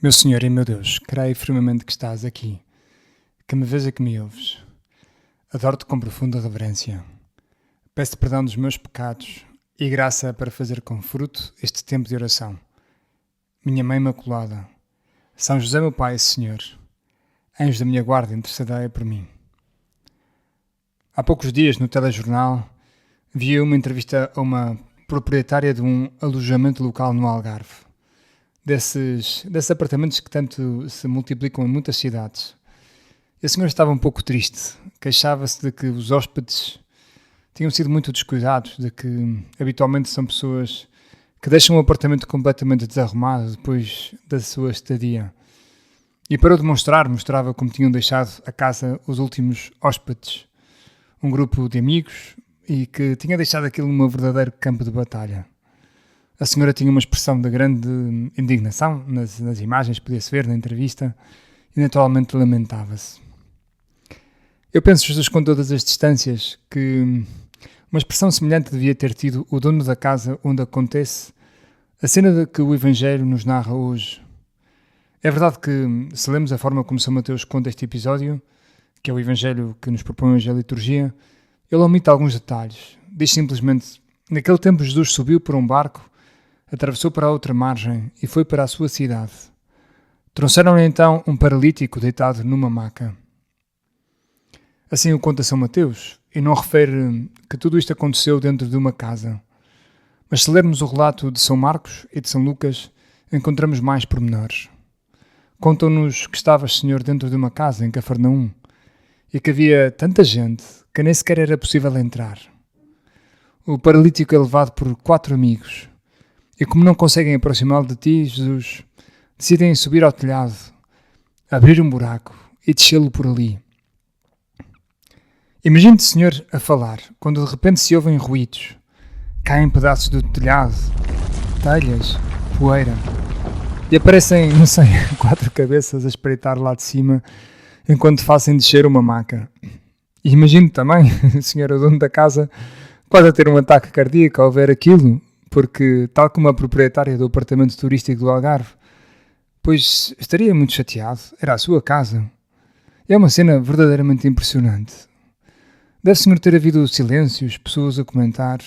Meu Senhor e meu Deus, creio firmemente que estás aqui, que me vês e que me ouves. Adoro-te com profunda reverência. Peço perdão dos meus pecados e graça para fazer com fruto este tempo de oração. Minha Mãe Imaculada, São José meu Pai e Senhor, anjo da minha guarda, intercedei por mim. Há poucos dias, no telejornal, vi uma entrevista a uma proprietária de um alojamento local no Algarve. Desses apartamentos que tanto se multiplicam em muitas cidades. E a senhora estava um pouco triste. Queixava-se de que os hóspedes tinham sido muito descuidados, de que habitualmente são pessoas que deixam o apartamento completamente desarrumado depois da sua estadia. E para o demonstrar, mostrava como tinham deixado a casa os últimos hóspedes. Um grupo de amigos e que tinha deixado aquilo num verdadeiro campo de batalha. A senhora tinha uma expressão de grande indignação nas imagens, podia-se ver na entrevista, e naturalmente lamentava-se. Eu penso, Jesus, com todas as distâncias, que uma expressão semelhante devia ter tido o dono da casa onde acontece a cena de que o Evangelho nos narra hoje. É verdade que, se lemos a forma como São Mateus conta este episódio, que é o Evangelho que nos propõe hoje a liturgia, ele omite alguns detalhes. Diz simplesmente: naquele tempo Jesus subiu por um barco, atravessou para a outra margem e foi para a sua cidade. Trouxeram-lhe então um paralítico deitado numa maca. Assim o conta São Mateus, e não refere que tudo isto aconteceu dentro de uma casa. Mas se lermos o relato de São Marcos e de São Lucas, encontramos mais pormenores. Contam-nos que estavas, Senhor, dentro de uma casa em Cafarnaum, e que havia tanta gente que nem sequer era possível entrar. O paralítico é levado por 4 amigos, e como não conseguem aproximá-lo de ti, Jesus, decidem subir ao telhado, abrir um buraco e descê-lo por ali. Imagine-te, Senhor, a falar, quando de repente se ouvem ruídos, caem pedaços do telhado, telhas, poeira, e aparecem, 4 cabeças a espreitar lá de cima, enquanto fazem descer uma maca. E imagine também, o Senhor, o dono da casa, quase a ter um ataque cardíaco ao ver aquilo, porque, tal como a proprietária do apartamento turístico do Algarve, pois estaria muito chateado, era a sua casa. É uma cena verdadeiramente impressionante. Deve, Senhor, ter havido silêncios, pessoas a comentar,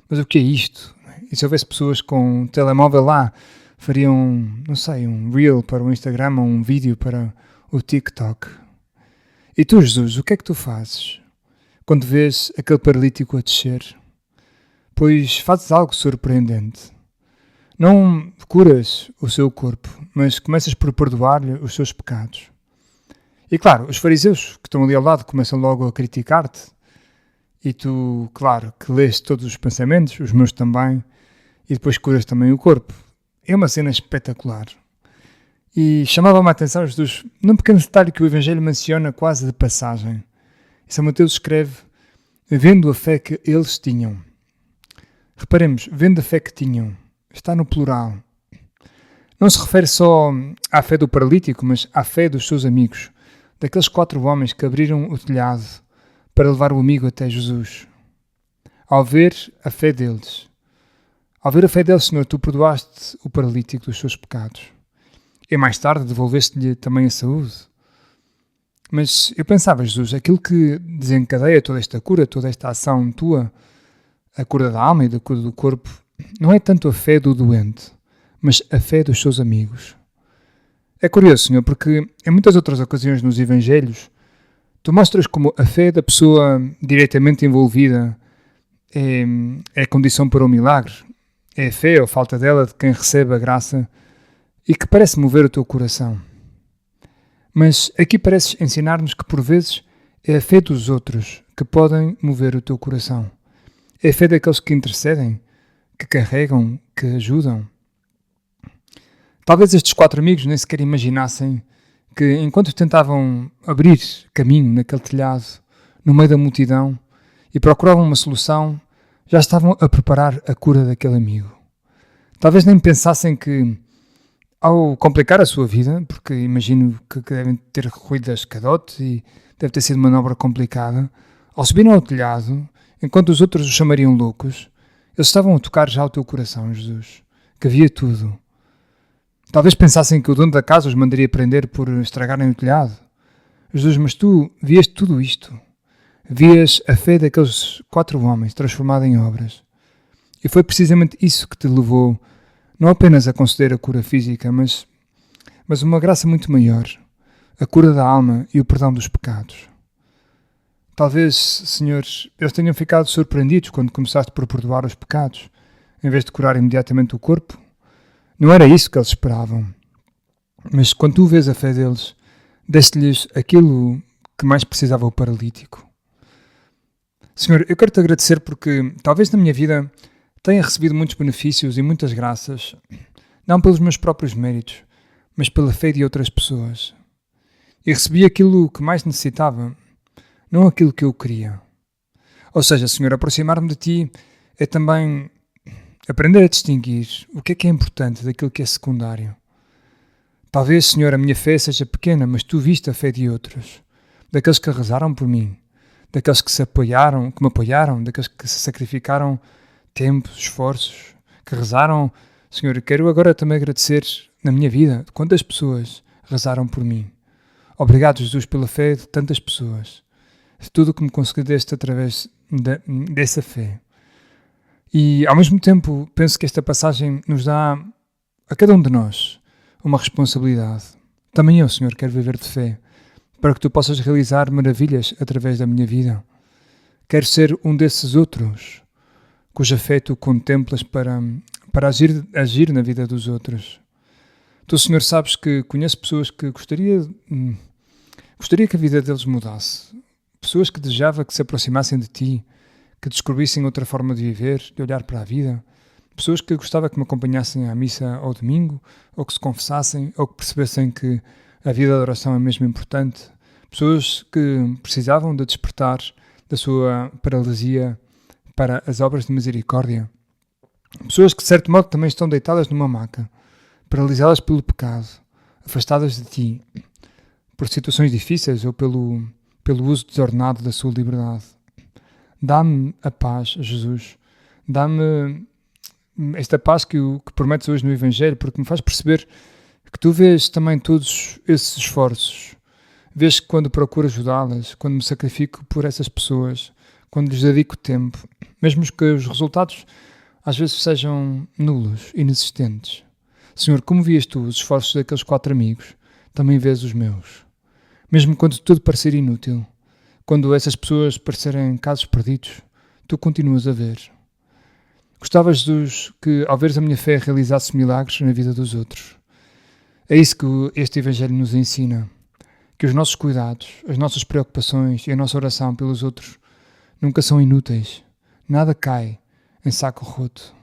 mas o que é isto? E se houvesse pessoas com um telemóvel lá, fariam, um reel para o Instagram ou um vídeo para o TikTok. E tu, Jesus, o que é que tu fazes quando vês aquele paralítico a descer? Pois fazes algo surpreendente. Não curas o seu corpo, mas começas por perdoar-lhe os seus pecados. E claro, os fariseus que estão ali ao lado começam logo a criticar-te. E tu, claro, que lês todos os pensamentos, os meus também, e depois curas também o corpo. É uma cena espetacular. E chamava-me a atenção, Jesus, num pequeno detalhe que o Evangelho menciona quase de passagem. E São Mateus escreve: vendo a fé que eles tinham. Reparemos, vendo a fé que tinham, está no plural. Não se refere só à fé do paralítico, mas à fé dos seus amigos, daqueles 4 homens que abriram o telhado para levar o amigo até Jesus. Ao ver a fé deles, Senhor, tu perdoaste o paralítico dos seus pecados. E mais tarde devolveste-lhe também a saúde. Mas eu pensava, Jesus, aquilo que desencadeia toda esta cura, toda esta ação tua, a cura da alma e da cura do corpo, não é tanto a fé do doente, mas a fé dos seus amigos. É curioso, Senhor, porque em muitas outras ocasiões nos Evangelhos, tu mostras como a fé da pessoa diretamente envolvida é a condição para o milagre. É a fé ou falta dela de quem recebe a graça e que parece mover o teu coração. Mas aqui pareces ensinar-nos que por vezes é a fé dos outros que podem mover o teu coração. É a fé daqueles que intercedem, que carregam, que ajudam. Talvez estes 4 amigos nem sequer imaginassem que, enquanto tentavam abrir caminho naquele telhado, no meio da multidão, e procuravam uma solução, já estavam a preparar a cura daquele amigo. Talvez nem pensassem que, ao complicar a sua vida, porque imagino que devem ter recorrido a escadote e deve ter sido uma manobra complicada, ao subirem ao telhado, enquanto os outros os chamariam loucos, eles estavam a tocar já o teu coração, Jesus, que via tudo. Talvez pensassem que o dono da casa os mandaria prender por estragarem o telhado. Jesus, mas tu vias tudo isto. Vias a fé daqueles 4 homens transformada em obras. E foi precisamente isso que te levou não apenas a conceder a cura física, mas uma graça muito maior, a cura da alma e o perdão dos pecados. Talvez, senhores, eles tenham ficado surpreendidos quando começaste por perdoar os pecados, em vez de curar imediatamente o corpo. Não era isso que eles esperavam. Mas quando tu vês a fé deles, deste-lhes aquilo que mais precisava o paralítico. Senhor, eu quero-te agradecer porque talvez na minha vida tenha recebido muitos benefícios e muitas graças, não pelos meus próprios méritos, mas pela fé de outras pessoas. E recebi aquilo que mais necessitava, não aquilo que eu queria. Ou seja, Senhor, aproximar-me de Ti é também aprender a distinguir o que é importante daquilo que é secundário. Talvez, Senhor, a minha fé seja pequena, mas Tu viste a fé de outros, daqueles que rezaram por mim, daqueles que me apoiaram, daqueles que se sacrificaram tempo, esforços, que rezaram. Senhor, quero agora também agradecer na minha vida quantas pessoas rezaram por mim. Obrigado, Jesus, pela fé de tantas pessoas, de tudo o que me concedeste através dessa fé. E, ao mesmo tempo, penso que esta passagem nos dá, a cada um de nós, uma responsabilidade. Também eu, Senhor, quero viver de fé, para que Tu possas realizar maravilhas através da minha vida. Quero ser um desses outros, cuja fé Tu contemplas para agir na vida dos outros. Tu, Senhor, sabes que conheço pessoas que gostaria que a vida deles mudasse. Pessoas que desejava que se aproximassem de Ti, que descobrissem outra forma de viver, de olhar para a vida. Pessoas que gostava que me acompanhassem à missa ao domingo, ou que se confessassem, ou que percebessem que a vida de oração é mesmo importante. Pessoas que precisavam de despertar da sua paralisia para as obras de misericórdia. Pessoas que, de certo modo, também estão deitadas numa maca, paralisadas pelo pecado, afastadas de Ti, por situações difíceis ou pelo uso desordenado da sua liberdade. Dá-me a paz, Jesus. Dá-me esta paz que prometes hoje no Evangelho, porque me faz perceber que Tu vês também todos esses esforços. Vês que quando procuro ajudá-las, quando me sacrifico por essas pessoas, quando lhes dedico tempo, mesmo que os resultados às vezes sejam nulos, inexistentes. Senhor, como vias Tu os esforços daqueles 4 amigos, também vês os meus. Mesmo quando tudo parecer inútil, quando essas pessoas parecerem casos perdidos, Tu continuas a ver. Gostava, Jesus, que ao veres a minha fé realizasse milagres na vida dos outros. É isso que este Evangelho nos ensina, que os nossos cuidados, as nossas preocupações e a nossa oração pelos outros nunca são inúteis. Nada cai em saco roto.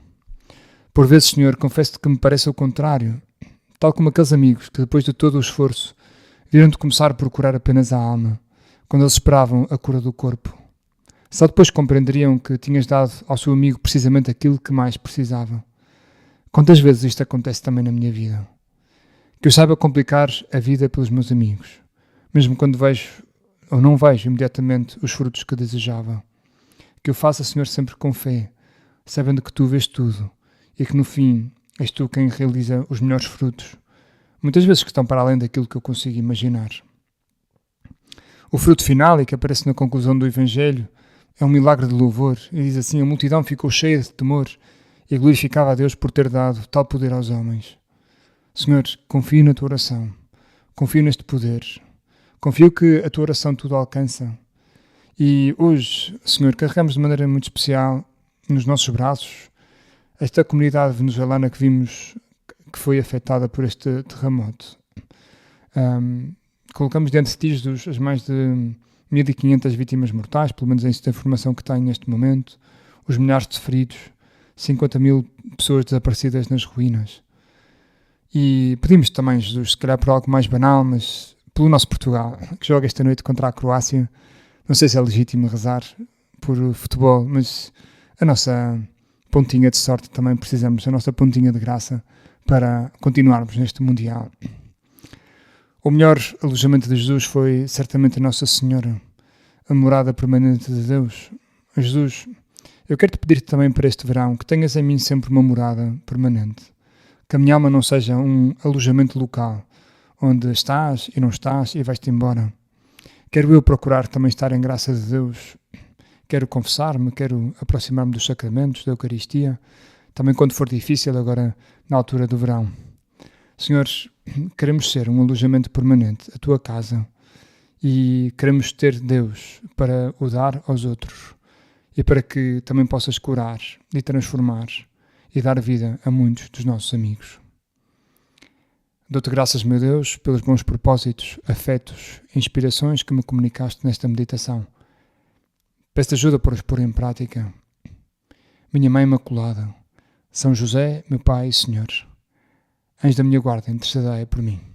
Por vezes, Senhor, confesso-te que me parece o contrário, tal como aqueles amigos que depois de todo o esforço viram de começar por curar apenas a alma, quando eles esperavam a cura do corpo. Só depois compreenderiam que tinhas dado ao seu amigo precisamente aquilo que mais precisava. Quantas vezes isto acontece também na minha vida? Que eu saiba complicar a vida pelos meus amigos, mesmo quando vejo ou não vejo imediatamente os frutos que desejava. Que eu faça, Senhor, sempre com fé, sabendo que Tu vês tudo e que no fim és Tu quem realiza os melhores frutos, muitas vezes que estão para além daquilo que eu consigo imaginar. O fruto final, e que aparece na conclusão do Evangelho, é um milagre de louvor, e diz assim: a multidão ficou cheia de temor e glorificava a Deus por ter dado tal poder aos homens. Senhor, confio na Tua oração, confio neste poder, confio que a Tua oração tudo alcança. E hoje, Senhor, carregamos de maneira muito especial nos nossos braços esta comunidade venezuelana que vimos que foi afetada por este terremoto. Colocamos diante de Ti, Jesus, as mais de 1.500 vítimas mortais, pelo menos esta informação que tenho neste momento, os milhares de feridos, 50.000 pessoas desaparecidas nas ruínas. E pedimos também, Jesus, se calhar por algo mais banal, mas pelo nosso Portugal, que joga esta noite contra a Croácia. Não sei se é legítimo rezar por futebol, mas a nossa pontinha de sorte também precisamos, a nossa pontinha de graça para continuarmos neste Mundial. O melhor alojamento de Jesus foi certamente a Nossa Senhora, a morada permanente de Deus. Jesus, eu quero-te pedir também para este verão que tenhas em mim sempre uma morada permanente, Que a minha alma não seja um alojamento local, onde estás e não estás e vais-te embora. Quero eu procurar também estar em graça de Deus. Quero confessar-me, quero aproximar-me dos sacramentos, da Eucaristia, também quando for difícil, agora na altura do verão. Senhores, queremos ser um alojamento permanente, a tua casa, e queremos ter Deus para o dar aos outros e para que também possas curar e transformar e dar vida a muitos dos nossos amigos. Dou-te graças, meu Deus, pelos bons propósitos, afetos e inspirações que me comunicaste nesta meditação. Peço-te ajuda para os pôr em prática. Minha Mãe Imaculada, São José, meu Pai e Senhor, anjo da minha guarda, intercedei por mim.